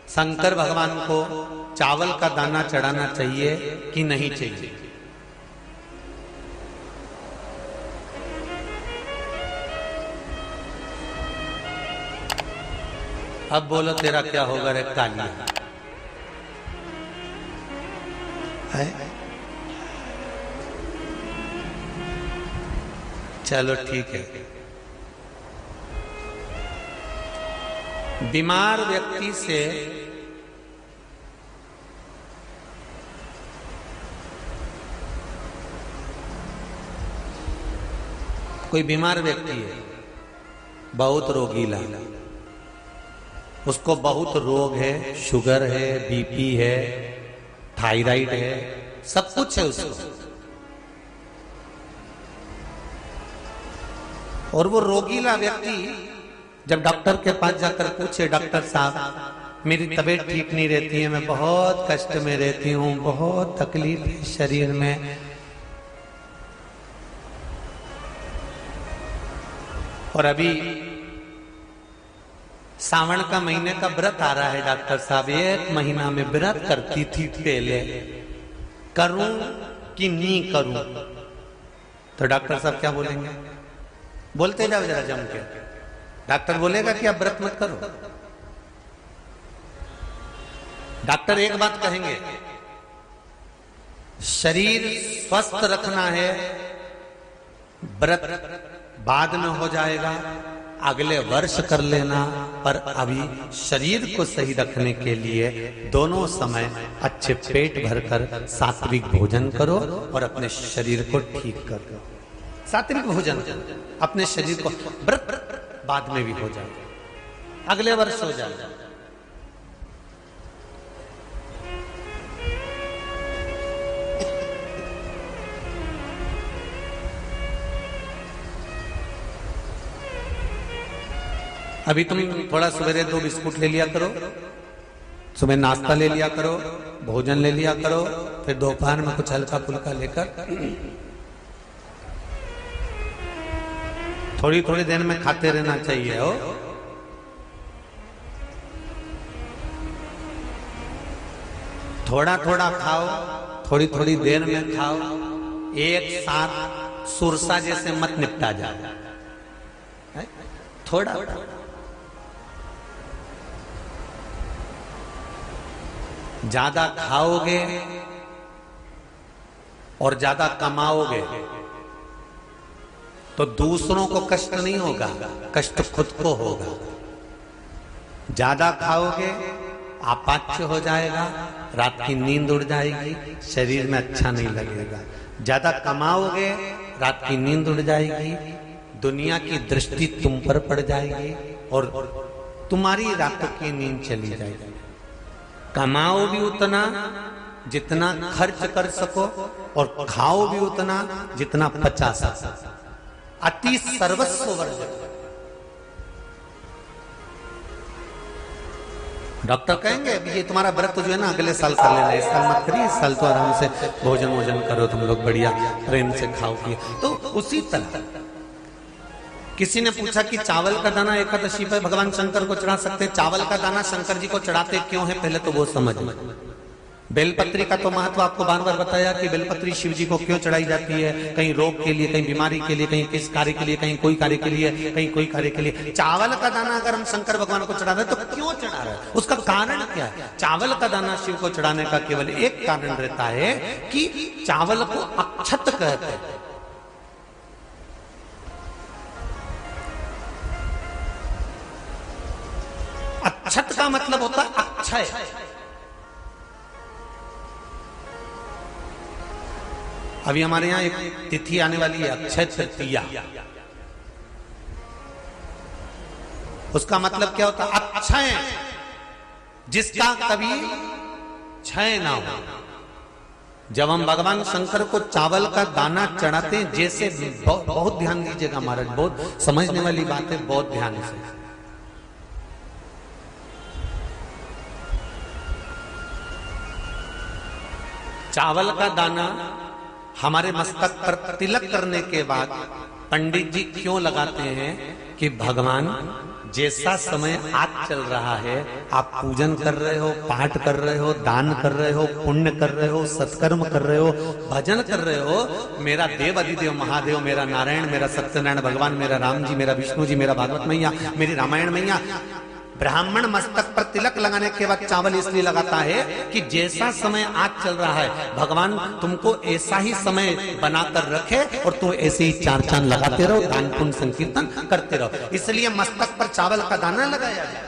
शंकर भगवान को चावल का दाना चढ़ाना चाहिए कि नहीं चाहिए? अब बोलो तेरा क्या होगा रे कालिया? है? चलो ठीक है। बीमार व्यक्ति से कोई बीमार व्यक्ति है, बहुत रोगीला, उसको बहुत रोग है, शुगर है, बीपी है, थायराइड है, सब कुछ है उसको, और वो रोगीला व्यक्ति जब डॉक्टर के पास जाकर पूछे, डॉक्टर साहब मेरी तबीयत ठीक नहीं रहती है, मैं बहुत कष्ट में रहती हूँ, बहुत तकलीफ है शरीर में, और अभी सावन का महीने का व्रत आ रहा है डॉक्टर साहब, 1 महीना में व्रत करती थी पहले, करूं कि नहीं करूं? तो डॉक्टर साहब क्या बोलेंगे? बोलते जाओ जरा जम के। डॉक्टर बोलेगा कि आप व्रत मत करो। डॉक्टर एक बात कहेंगे, शरीर स्वस्थ रखना है, व्रत बाद में हो जाएगा, अगले वर्ष कर लेना, पर अभी शरीर को सही रखने के लिए दोनों समय अच्छे पेट भरकर सात्विक भोजन करो और अपने शरीर को ठीक करो। सात्विक भोजन, अपने शरीर को, व्रत बाद में भी हो जाए, अगले वर्ष हो जाए। अभी तुम थोड़ा सवेरे 2 बिस्कुट ले लिया करो, सुबह नाश्ता ले लिया करो, भोजन ले लिया करो, फिर दोपहर में कुछ हल्का फुल्का लेकर थोड़ी थोड़ी देर में खाते रहना चाहिए हो। थोड़ा थोड़ा खाओ, थोड़ी थोड़ी देर में खाओ, एक साथ सुरसा जैसे मत निपटा जाए, थोड़ा ज्यादा खाओगे और ज्यादा कमाओगे तो दूसरों को कष्ट नहीं होगा, कष्ट खुद को होगा। ज्यादा खाओगे अपाच्य हो जाएगा, रात की नींद उड़ जाएगी, शरीर में अच्छा नहीं लगेगा। ज्यादा कमाओगे, रात की नींद उड़ जाएगी, दुनिया की दृष्टि तुम पर पड़ जाएगी और तुम्हारी रातों की नींद चली जाएगी। कमाओ भी उतना जितना खर्च कर सको और खाओ भी उतना जितना पचा सको। अति सर्वस्व वर्जक। डॉक्टर कहेंगे ये तुम्हारा व्रत जो है ना अगले साल कर लेना, इस साल मत करिए, इस साल तो आराम से भोजन वोजन करो, तुम लोग बढ़िया प्रेम से खाओ पिए। तो उसी तरह किसी ने पूछा कि चावल का दाना एकादशी पर भगवान शंकर को चढ़ा सकते हैं? चावल का दाना शंकर जी को चढ़ाते क्यों है, पहले तो वो समझ में। बेलपत्री का तो महत्व आपको बार बार बताया कि बेलपत्री शिव जी को क्यों चढ़ाई जाती है, कहीं रोग के लिए, कहीं बीमारी के लिए, कहीं किस कार्य के लिए, कहीं कोई कार्य के लिए, कहीं कोई कार्य के लिए। चावल का दाना अगर हम शंकर भगवान को चढ़ा रहे तो क्यों चढ़ा रहे हैं, उसका कारण क्या है? चावल का दाना शिव को चढ़ाने का केवल एक कारण रहता है कि चावल को अक्षत कहते हैं। अक्षत का मतलब होता है अक्षय। अभी हमारे यहां एक तिथि आने वाली है, अक्षय तृतीया। उसका मतलब क्या होता है? अक्षय, जिसका कभी क्षय ना हो। जब हम भगवान शंकर को चावल का दाना चढ़ाते हैं, जैसे बहुत ध्यान दीजिएगा महाराज, बहुत समझने वाली बात है, बहुत ध्यान से। चावल का दाना हमारे मस्तक पर तिलक करने के बाद पंडित जी क्यों लगाते हैं कि भगवान जैसा समय आज चल रहा है, आप पूजन कर रहे हो, पाठ कर रहे हो, दान कर रहे हो, पुण्य कर रहे हो, सत्कर्म कर रहे हो, भजन कर रहे हो, मेरा देव अधिदेव महादेव, मेरा नारायण, मेरा सत्यनारायण भगवान, मेरा राम जी, मेरा विष्णु जी, मेरा भागवत मैया, मेरी रामायण मैया, ब्राह्मण मस्तक पर तिलक लगाने के बाद चावल इसलिए लगाता है कि जैसा समय आज चल रहा है, भगवान तुमको ऐसा ही समय बनाकर रखे और तुम ऐसे ही चार चांद लगाते रहो, दान पुण्य संकीर्तन करते रहो, इसलिए मस्तक पर चावल का दाना लगाया जाए।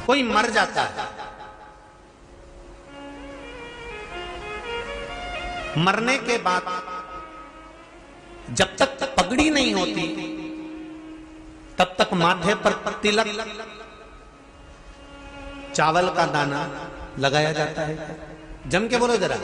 कोई मर जाता है, मरने के बाद जब तक पगड़ी नहीं होती तब तक माथे पर तिलक चावल का दाना लगाया जाता है। जम के बोलो जरा,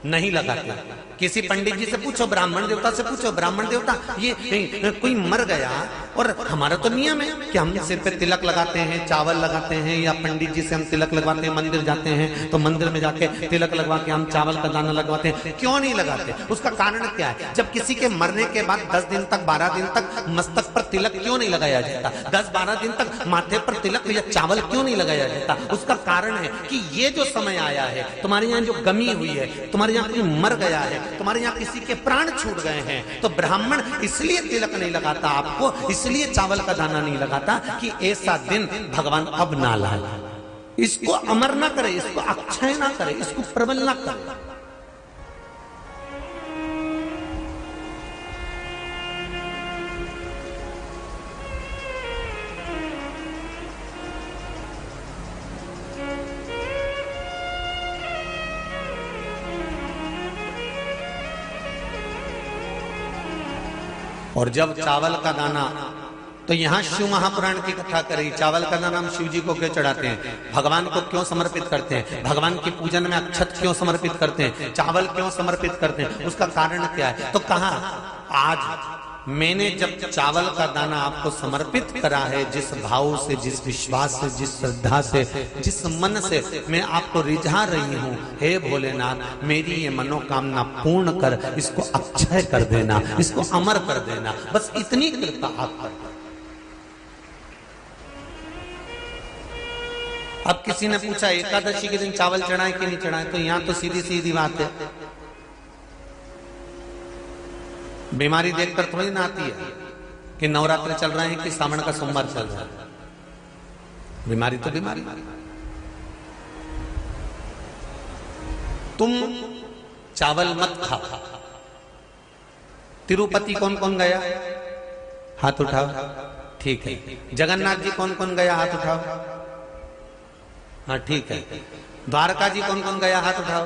नहीं लगाते। किसी पंडित जी से पूछो, ब्राह्मण देवता से पूछो, ब्राह्मण देवता ये कोई मर गया, और हमारा तो नियम है कि हम सिर पे तिलक लगाते हैं, चावल लगाते हैं, या पंडित जी से हम तिलक लगवाते हैं, मंदिर जाते हैं तो मंदिर में जाके तिलक लगवा के हम चावल का दाना लगवाते हैं। क्यों नहीं लगाते? उसका कारण क्या है? जब किसी के मरने के बाद 10 दिन तक 12 दिन तक मस्तक पर तिलक क्यों नहीं लगाया जाता? 10-12 दिन तक माथे पर तिलक या चावल क्यों नहीं लगाया जाता? उसका कारण है कि ये जो समय आया है, तुम्हारे यहाँ जो गमी हुई है, तुम्हारे यहाँ कोई मर गया है, तुम्हारे यहाँ किसी के प्राण छूट गए हैं, तो ब्राह्मण इसलिए तिलक नहीं लगाता आपको, इसलिए चावल का दाना नहीं लगाता कि ऐसा दिन भगवान अब ना लाए, इसको अमर ना करे, इसको अक्षय ना करे, इसको प्रबल ना करे। और जब चावल का दाना, तो यहां शिव महापुराण की कथा करी, चावल का दाना हम शिव जी को क्यों चढ़ाते हैं, भगवान को क्यों समर्पित करते हैं, भगवान के पूजन में अक्षत क्यों समर्पित करते हैं, चावल क्यों समर्पित करते हैं, उसका कारण क्या है? तो कहा आज मैंने जब चावल का दाना आपको समर्पित करा है, जिस भाव से, जिस विश्वास से, जिस श्रद्धा से, जिस मन से मैं आपको रिझा रही हूं, हे भोलेनाथ मेरी ये मनोकामना पूर्ण कर, इसको अक्षय कर देना, इसको अमर कर देना, बस इतनी कृपा आप कर। अब किसी ने पूछा एकादशी के दिन चावल चढ़ाए कि नहीं चढ़ाए, तो यहां तो सीधी सीधी बात है, बीमारी देखकर थोड़ी ना आती है कि नवरात्र चल रहे हैं कि सावन का सोमवार चल रहा है, बीमारी तो बीमारी। तुम चावल मत खाओ। तिरुपति कौन कौन गया? हाथ उठाओ। ठीक है। जगन्नाथ जी कौन कौन गया? हाथ उठाओ। हाँ ठीक है। द्वारका जी कौन कौन गया? हाथ उठाओ।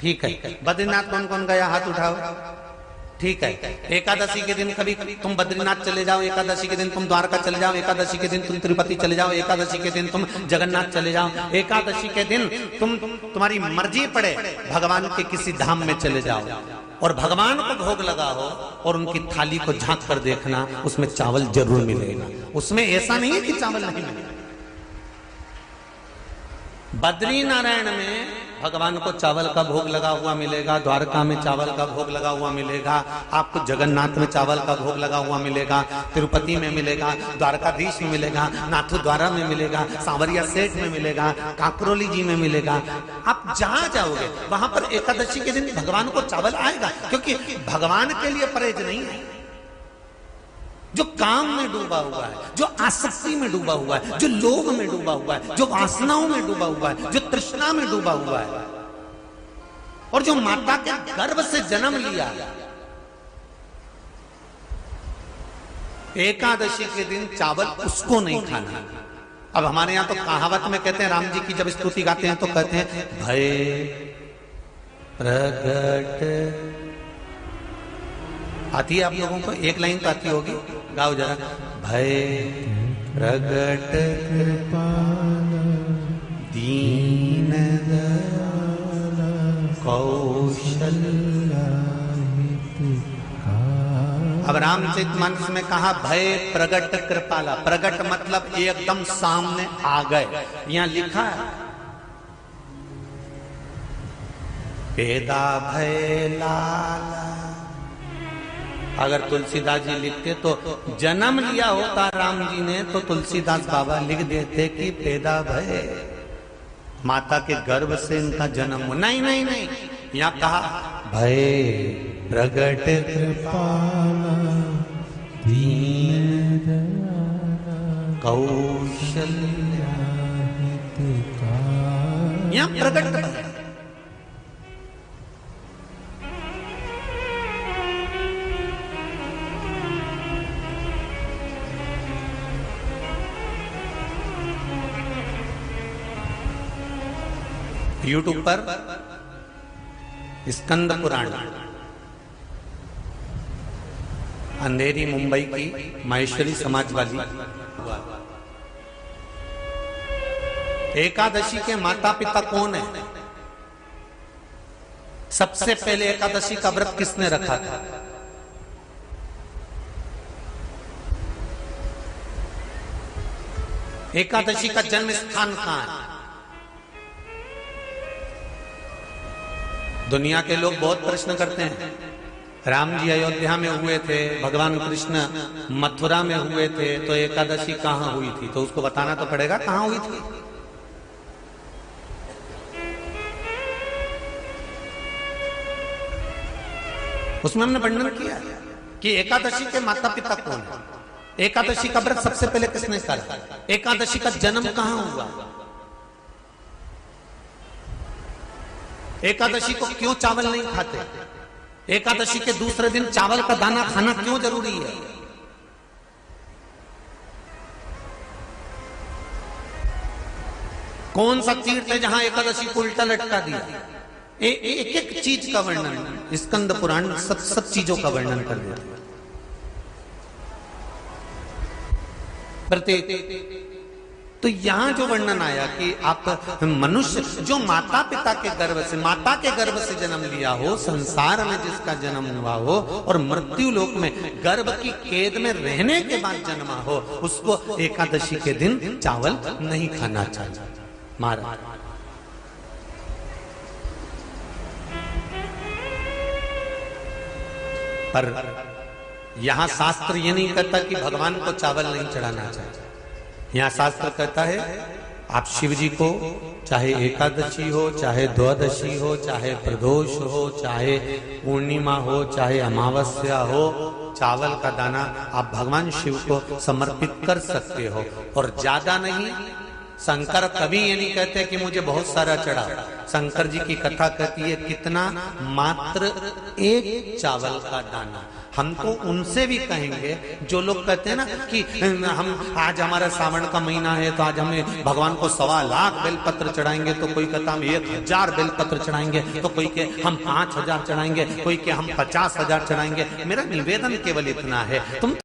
ठीक है। बद्रीनाथ कौन कौन गया? हाथ उठाओ। ठीक है। एकादशी के दिन कभी तुम बद्रीनाथ चले जाओ, एकादशी के दिन तुम द्वारका चले जाओ, एकादशी के दिन तुम तिरुपति चले जाओ, एकादशी के दिन तुम जगन्नाथ चले जाओ, एकादशी के दिन तुम्हारी मर्जी पड़े भगवान के किसी धाम में चले जाओ और भगवान को भोग लगाओ और उनकी थाली को झांक कर देखना, उसमें चावल जरूर मिलेगा। उसमें ऐसा नहीं है कि चावल नहीं मिलेगा। बद्री नारायण में भगवान को चावल का भोग लगा हुआ मिलेगा, द्वारका में चावल का भोग लगा हुआ मिलेगा, आपको जगन्नाथ में चावल का भोग लगा हुआ मिलेगा, तिरुपति में मिलेगा, द्वारकाधीश में मिलेगा, नाथू द्वारा में मिलेगा, सांवरिया सेठ में मिलेगा, काकरोली जी में मिलेगा। आप जहां जाओगे वहां पर एकादशी के दिन भगवान को चावल आएगा, क्योंकि भगवान के लिए परहेज नहीं है। जो काम में डूबा हुआ है, जो आसक्ति में डूबा हुआ है, जो लोभ में डूबा हुआ है, जो वासनाओं में डूबा हुआ है, जो तृष्णा में डूबा हुआ है, और जो माता के गर्भ से जन्म लिया, एकादशी के दिन चावल उसको नहीं खाना। अब हमारे यहां तो कहावत में कहते हैं, राम जी की जब स्तुति गाते हैं तो कहते हैं भय प्रगट। आती है आप लोगों को? एक लाइन तो आती होगी, गाओ जरा। भय प्रगट दीन कौशल। अब रामचरितमानस में कहा भय प्रगट कृपाला। प्रगट मतलब एकदम सामने आ गए। यहां लिखा है पैदा भय लाला। अगर तुलसीदास जी लिखते तो जन्म लिया होता राम जी ने तो तुलसीदास बाबा लिख देते कि पैदा भय, माता के गर्भ से इनका जन्म हो। नहीं नहीं नहीं, यहाँ कहा भय प्रगट कृपाला दीन कौशल्या, यहाँ प्रगट भय। यूट्यूब पर स्कंद पुराण, अंधेरी मुंबई की माहेश्वरी समाज वाली एकादशी के माता पिता कौन है? सबसे पहले एकादशी का व्रत किसने रखा था? एकादशी का जन्म स्थान कहां है? दुनिया के लोग बहुत प्रश्न करते हैं, राम जी अयोध्या में हुए थे, भगवान कृष्ण मथुरा में हुए थे, तो एकादशी कहां हुई थी? तो उसको बताना तो पड़ेगा कहां हुई थी। उसमें हमने वर्णन किया कि एकादशी के माता पिता कौन है, एकादशी का व्रत सबसे पहले किसने करा, एकादशी का जन्म कहां हुआ, एकादशी को क्यों चावल नहीं खाते, एकादशी के दूसरे दिन चावल का दाना खाना क्यों जरूरी है। कौन सा तीर्थ है जहां एकादशी को उल्टा लटका दिया। एक एक चीज का वर्णन स्कंद पुराण सब चीजों का वर्णन कर दिया। प्रत्येक तो यहां जो वर्णन आया कि आप मनुष्य जो माता पिता के गर्भ से, माता के गर्भ से जन्म लिया हो, संसार में जिसका जन्म हुआ हो और मृत्यु लोक में गर्भ की कैद में रहने के बाद जन्मा हो, उसको एकादशी के दिन चावल नहीं खाना चाहिए। महाराज पर यहां शास्त्र ये नहीं कहता कि भगवान को चावल नहीं चढ़ाना चाहिए। यहाँ शास्त्र कहता है आप शिव जी को चाहे एकादशी हो, चाहे द्वादशी हो, चाहे प्रदोष हो, चाहे पूर्णिमा हो, चाहे अमावस्या हो, चावल का दाना आप भगवान शिव को समर्पित कर सकते हो और ज्यादा नहीं। शंकर कभी ये नहीं कहते कि मुझे बहुत सारा चढ़ा। शंकर जी की कथा कहती है कितना, मात्र एक चावल का दाना। हम तो उनसे भी कहेंगे जो लोग कहते हैं ना कि हम आज हमारा सावन का महीना है तो आज हमें भगवान को 1.25 लाख बेलपत्र चढ़ाएंगे, तो कोई कहता हम 1000 बेलपत्र चढ़ाएंगे, तो कोई के हम 5000 चढ़ाएंगे, कोई के हम 50,000 चढ़ाएंगे। मेरा निवेदन केवल इतना है, तुम